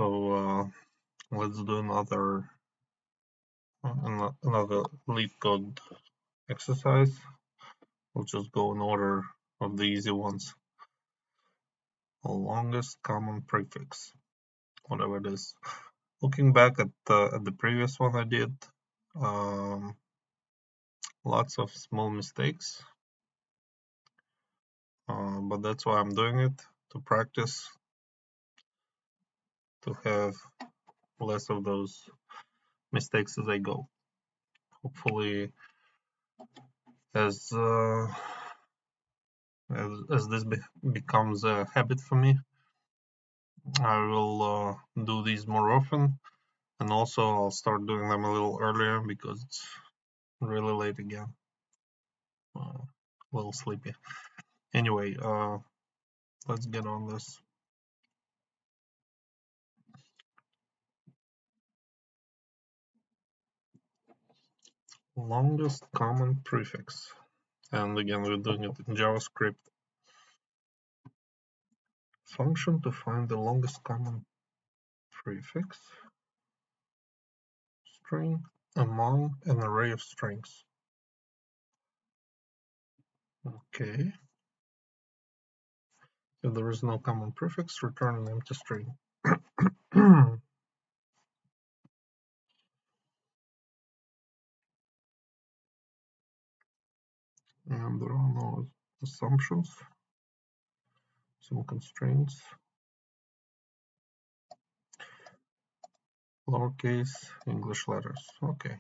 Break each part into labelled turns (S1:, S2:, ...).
S1: So let's do another LeetCode exercise. We'll just go in order of the easy ones. The longest common prefix, whatever it is. Looking back at the previous one I did, lots of small mistakes, but that's why I'm doing it, to practice, to have less of those mistakes as I go. Hopefully, as this becomes a habit for me, I will do these more often, and also I'll start doing them a little earlier because it's really late again. A little sleepy. Anyway, let's get on this. Longest common prefix. And again, we're doing it in JavaScript. Function to find the longest common prefix. String among an array of strings. Okay. If there is no common prefix, return an empty string. And there are no assumptions, some constraints. Lowercase English letters. Okay.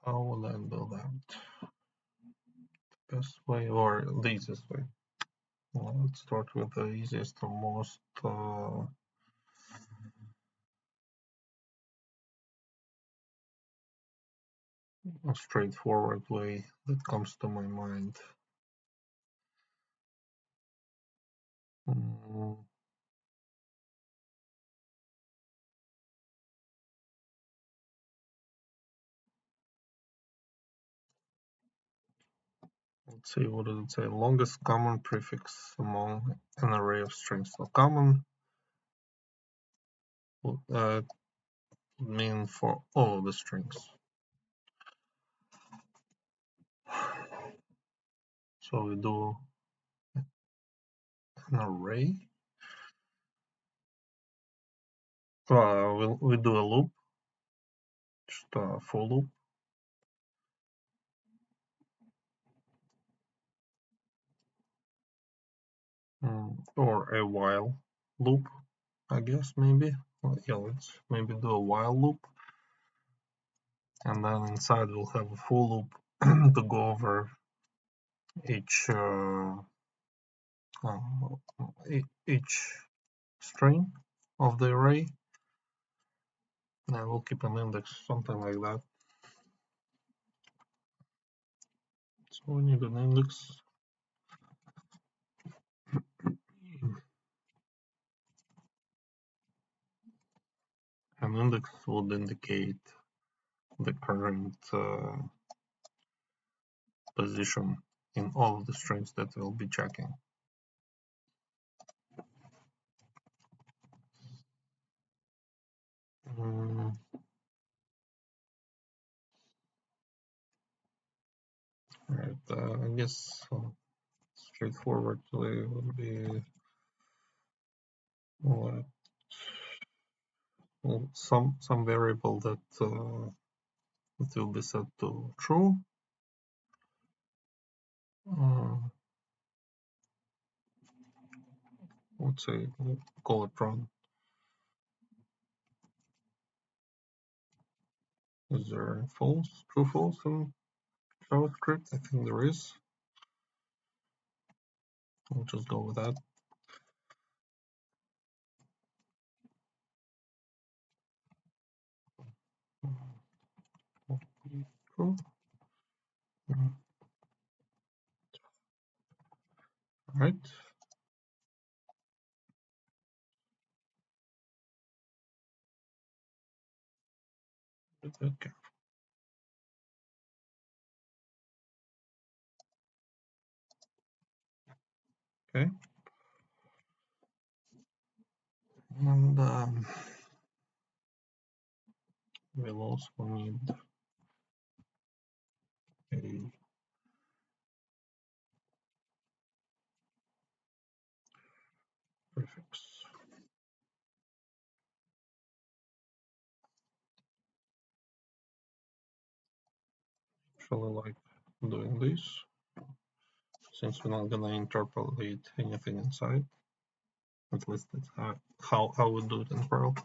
S1: How will I do that? Best way or the easiest way? Well, let's start with the easiest or most straightforward way that comes to my mind. Let's see, what does it say? Longest common prefix among an array of strings. So common would mean for all of the strings. So we do an array. We do a loop, just a for loop. Or a while loop, I guess, maybe. Well, yeah, let's maybe do a while loop. And then inside we'll have a for loop to go over each string of the array. And I will keep an index, something like that. So we need an index. An index would indicate the current position in all of the strings that we'll be checking. Right, I guess straightforwardly would be well, some variable that will be set to true. Let's say call it run. Is there false, true, false in JavaScript? I think there is. I'll just go with that. True. All right. Okay. Okay. And we'll also need a prefix. Actually like doing this, since we're not gonna interpolate anything inside. At least that's how I would do it in Perl.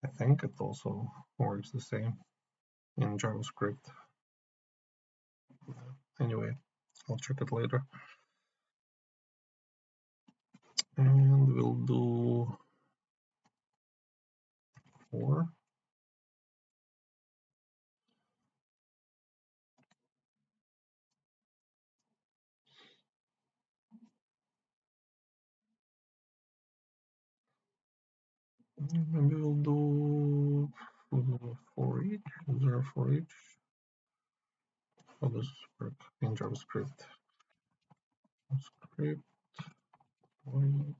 S1: I think it also works the same in JavaScript. Anyway, I'll check it later. And we'll do 4. Maybe we'll do for each, 0 for each. How does this work in JavaScript? JavaScript for each.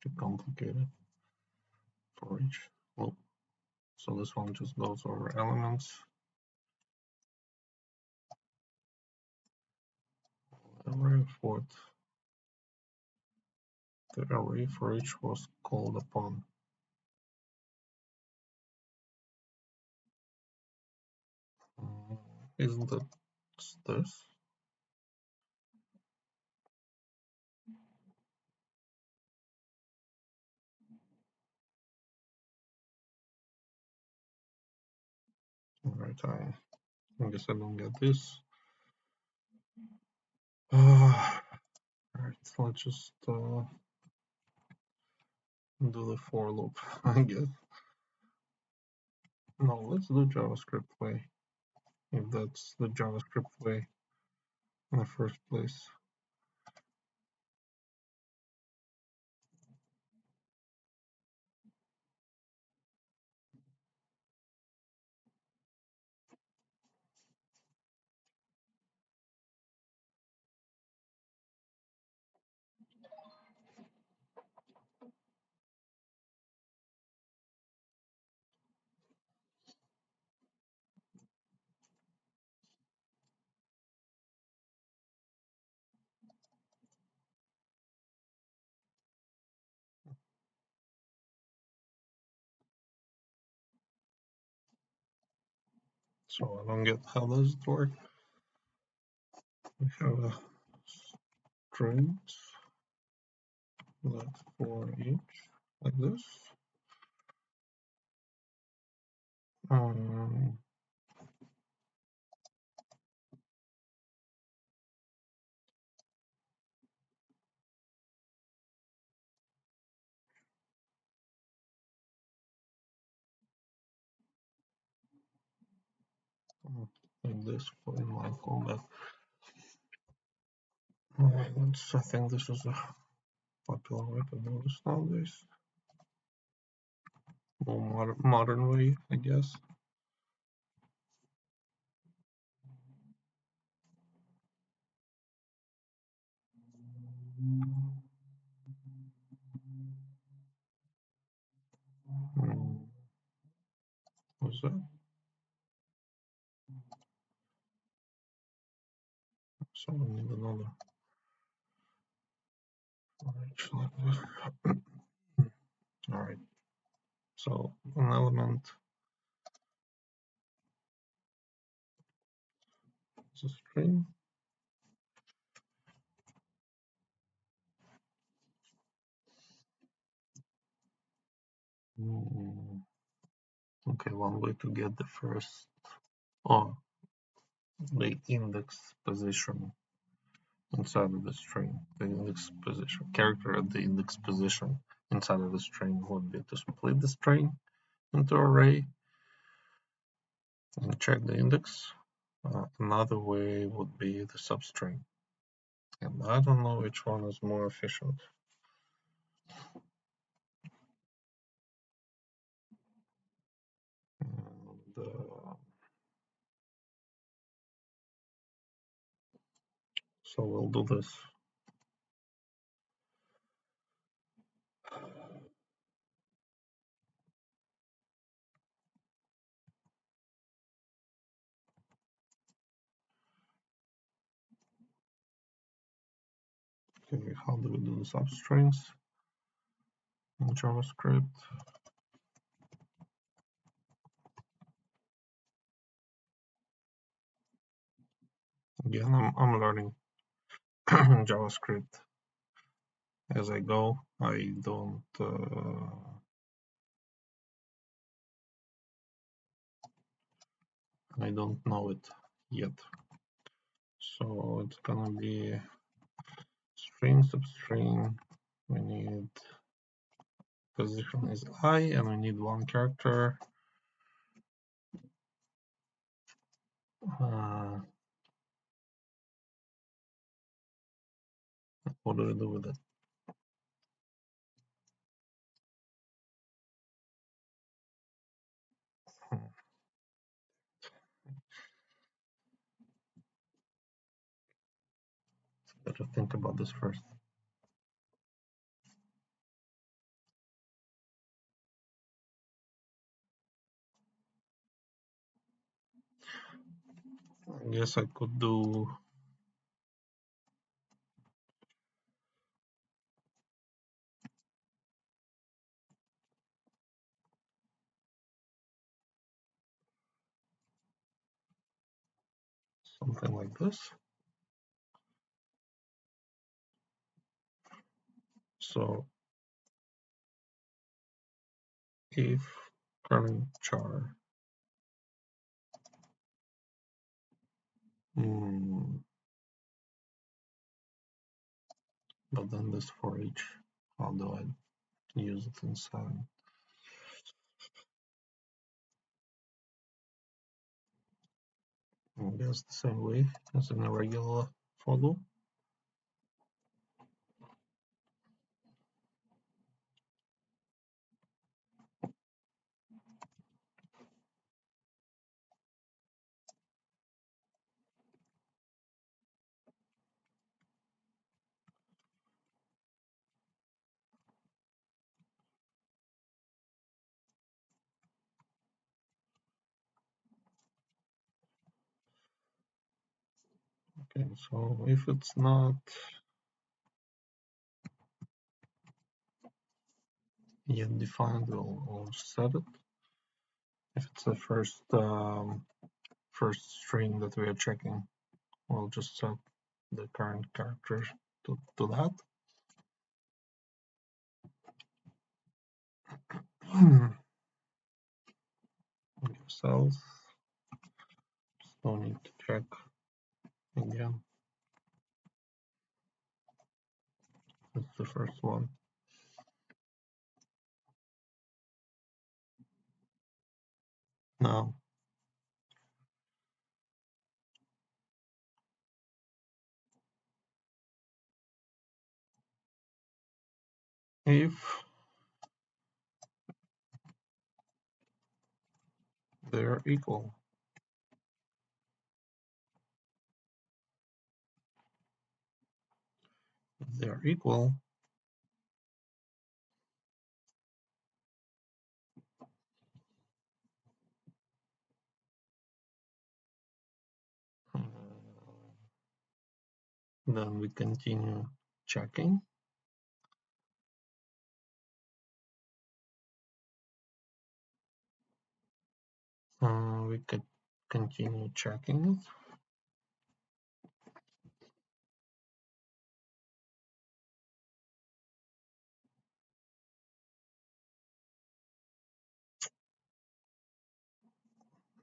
S1: Pretty complicated for each loop. So this one just goes over elements. Array for the array for each was called upon. Isn't it this? Alright, I guess I don't get this. Alright, let's just do the for loop, I guess. No, let's do JavaScript way, if that's the JavaScript way in the first place. So I don't get how does it work. We have a string that for each, like this. Like this for inline callback. I think this is a popular way to do this nowadays. More modern way, I guess. What's that? So we need another. All right. So an element is a string. Okay, one way to get the first, oh, the index position inside of the string. The index position character at the index position inside of the string would be to split the string into array and check the index. Another way would be the substring. And I don't know which one is more efficient. And, so we'll do this. Okay, how do we do the substrings in JavaScript? Again, I'm learning JavaScript as I go. I don't know it yet. So it's gonna be string substring. We need position is I, and we need one character. What do we do with it? Better think about this first. I guess I could do something like this. So if current char, but then this for each, how do I use it inside? I guess the same way as in a regular for loop. Okay, so if it's not yet defined, we'll set it. If it's the first string that we are checking, we'll just set the current character to that. Cells, no need to check again. That's the first one. Now, if they're equal, then we continue checking. We could continue checking it.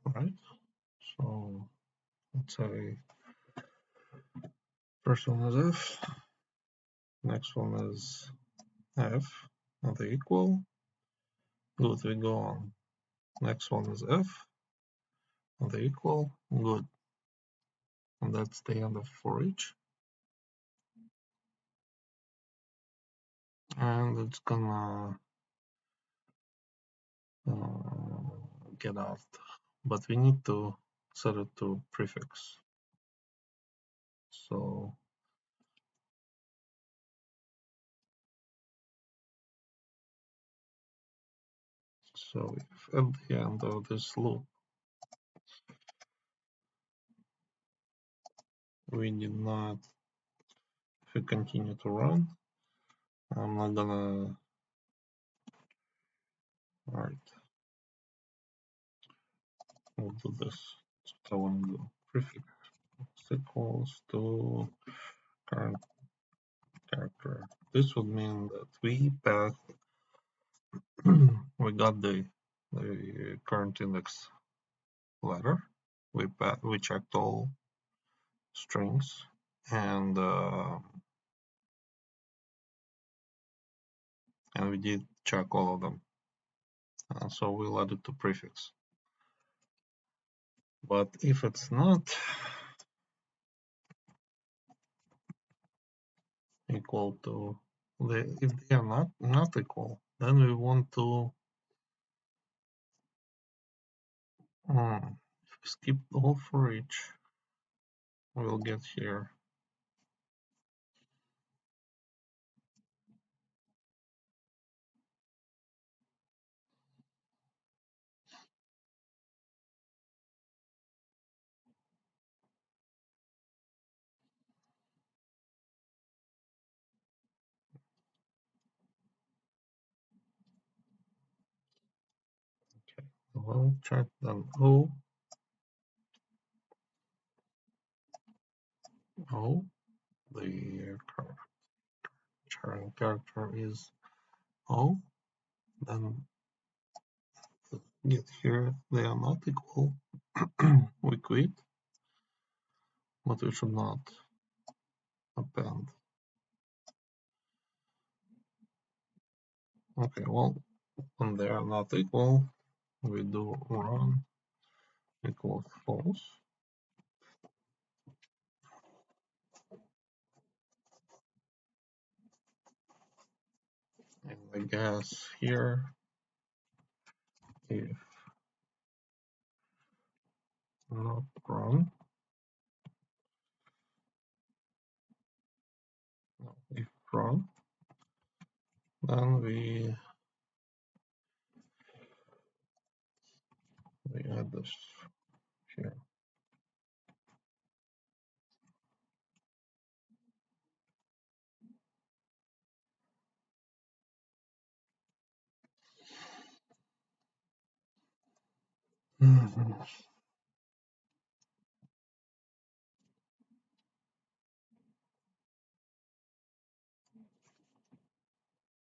S1: right? So let's say first one is f, next one is f, and they equal. Good, we go on. Next one is f, and they equal. Good, and that's the end of for each. And it's gonna get out, but we need to set it to prefix. So if at the end of this loop we did not, if we continue to run, I'm not gonna write. We'll do this. So I want to do prefix equals to current character. This would mean that we passed, we got the current index letter. We checked all strings and we did check all of them. So we'll add it to prefix. But if it's not equal to if they are not equal, then we want to if we skip all for each, we'll get here. Okay, we'll check then O, the current character is O, then get here they are not equal. We quit, but we should not append. Okay, well, when they are not equal, we do run equals false. And I guess here, if not run, no, if run, then we add this here.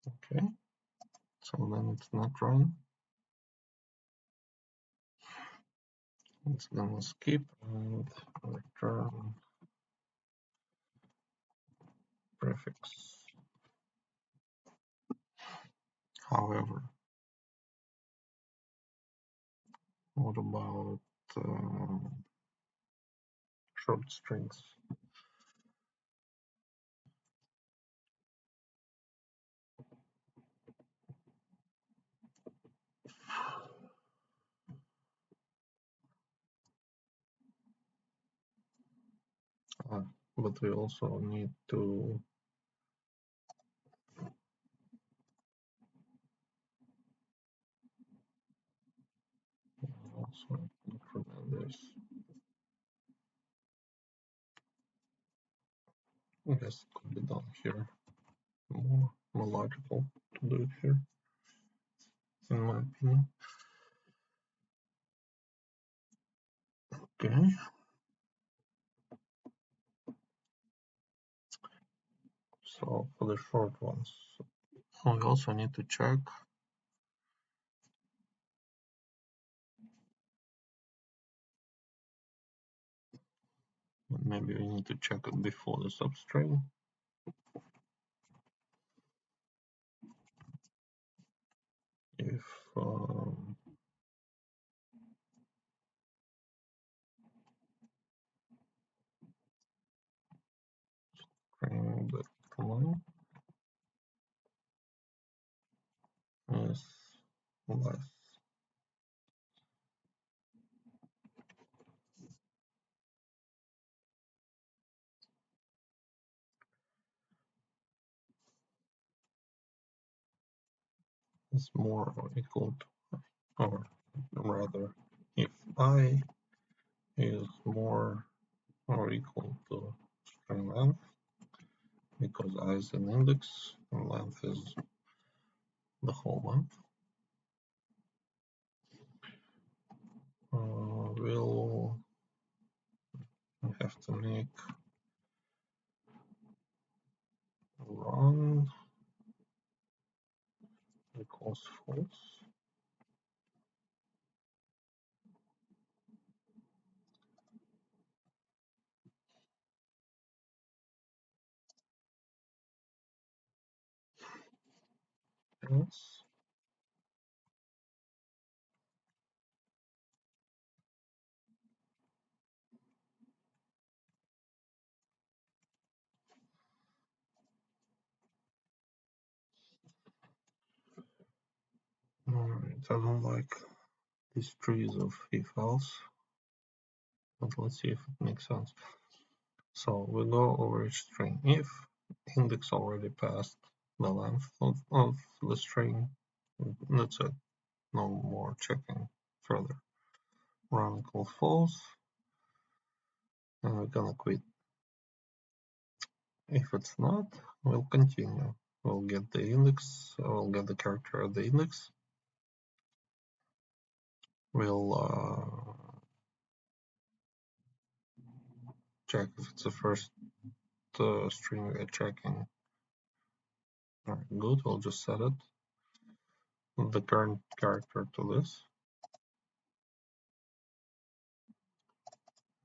S1: Okay, so then it's not run. It's gonna skip and return prefix. However, what about short strings? But we also need to also increment this. I guess it could be done here. More logical to do it here, in my opinion. Okay. So for the short ones, we also need to check Maybe we need to check it before the substring. If string that line is less is more or equal to, or rather, if I is more or equal to string length, because I is an index and length is the whole length, we'll have to make run equals false. Else, it doesn't like these trees of if else, but let's see if it makes sense. So we go over each string. If index already passed the length of the string, that's it. No more checking further. Run equals false, and we're gonna quit. If it's not, we'll continue. We'll get the index, we'll get the character at the index. We'll check if it's the first string we're checking. All right, good, we'll just set it, the current character to this.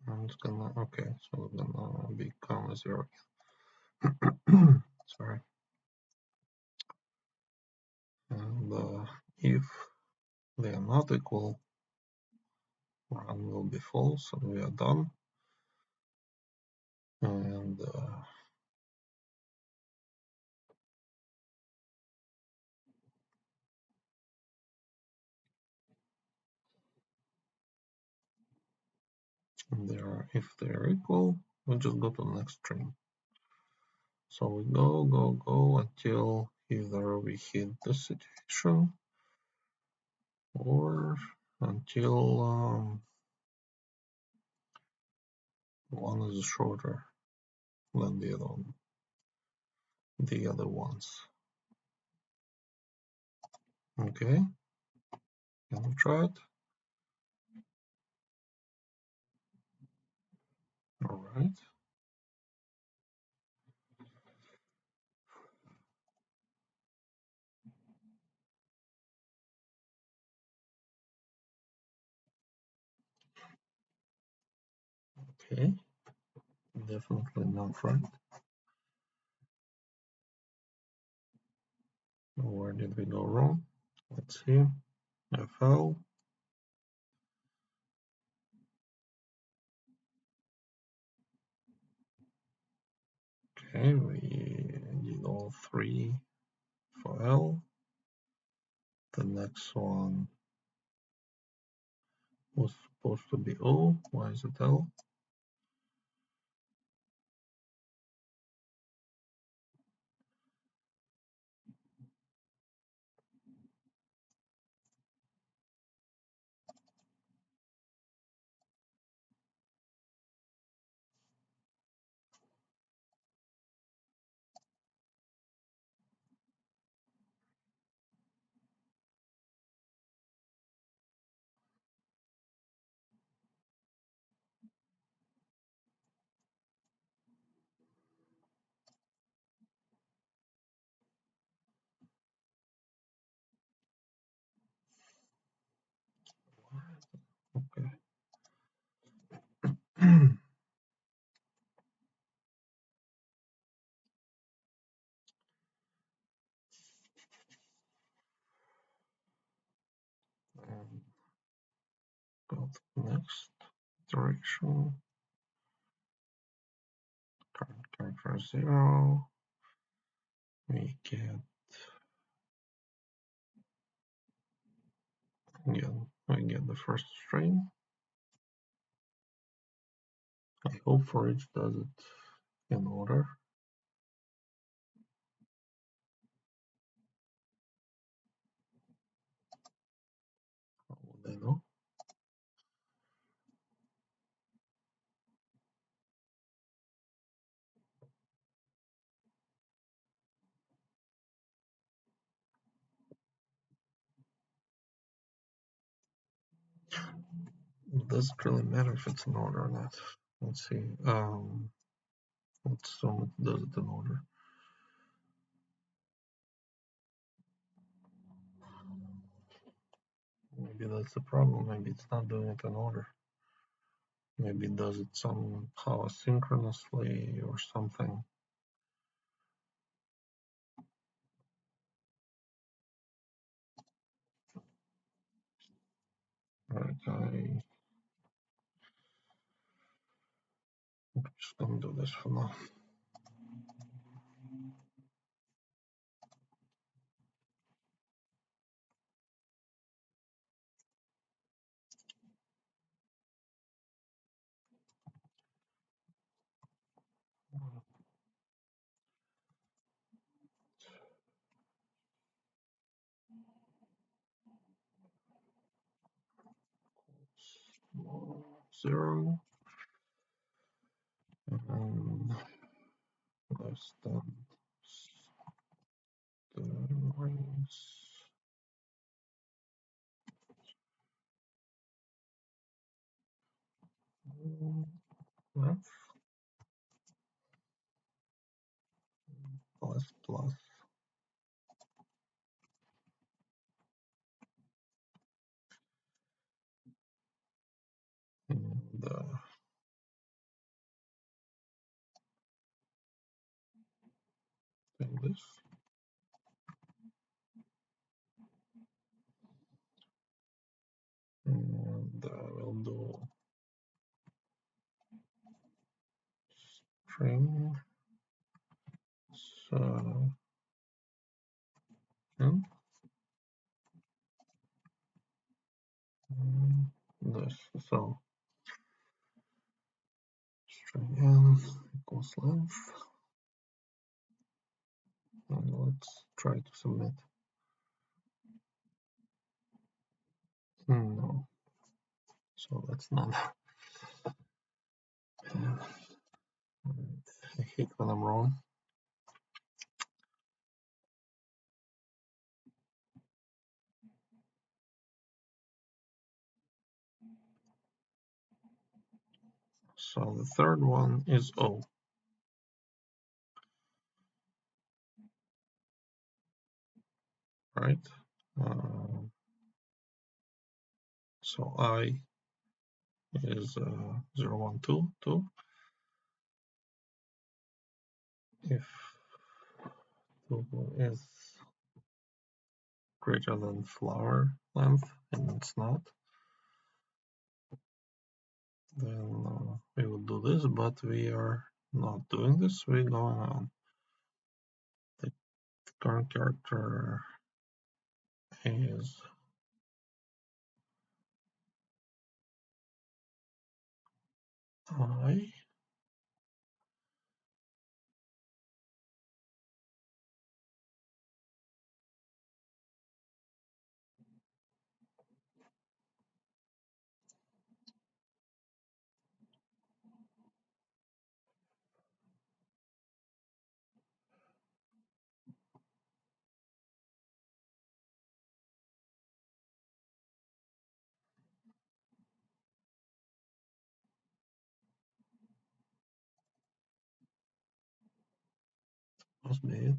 S1: And it's gonna, okay, so it's gonna become a 0. Sorry. And if they are not equal, run will be false, and we are done. And if they are equal, we just go to the next string. So we go until either we hit this situation or until one is shorter than the other ones. Okay, can we try it? All right. Okay, definitely not right. Where did we go wrong? Let's see. FL. Okay, we did all three for L. The next one was supposed to be O. Why is it L? Okay. go to the next direction. Current character 0. We get the first string. I hope for each does it in order. How would I know? Does it really matter if it's in order or not? Let's see. Let's assume it does it in order. Maybe that's the problem. Maybe it's not doing it in order. Maybe it does it somehow asynchronously or something. Alright, I'm just gonna do this for now. Zero and less than strings left plus plus and take this and we'll do string and this. So string n equals length, and let's try to submit. No, so that's not. I hate when I'm wrong. So the third one is O. Right? So I is 0, 1, 2, 2. If 2 is greater than flower length, and it's not, then we will do this, but we are not doing this. We're going on. The current character is I. Must be it.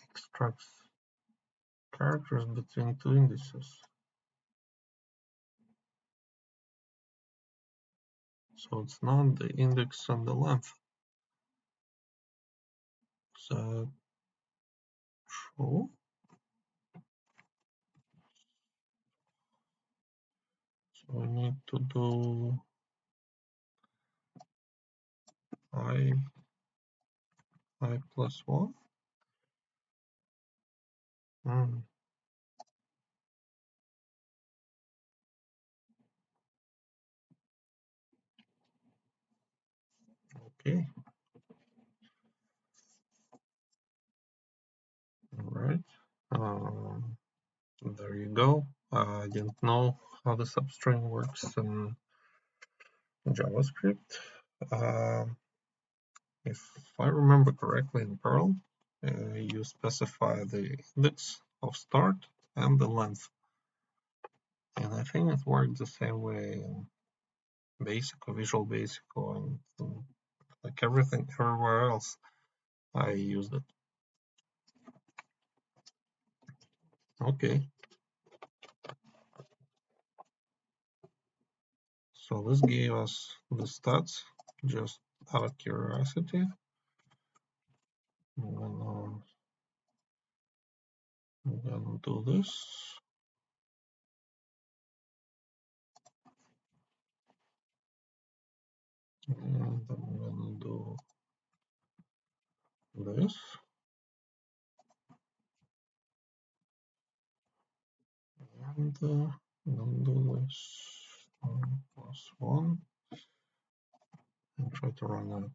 S1: Extracts characters between two indices. So it's not the index and the length. Is that true? So we need to do I plus 1. Okay, all right. There you go. I didn't know how the substring works in JavaScript. If I remember correctly, in Perl, you specify the index of start and the length. And I think it worked the same way in Basic or Visual Basic or like everything everywhere else I used it. Okay. So this gave us the stats just out of curiosity. I'm gonna do this. And I'm gonna do this. And I'm gonna do this plus 1 and try to run it.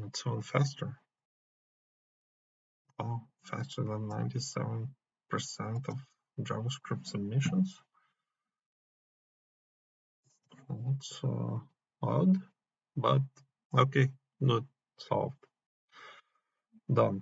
S1: It's even faster. Oh, faster than 97% of JavaScript submissions. That's odd, but okay, good, solved, done.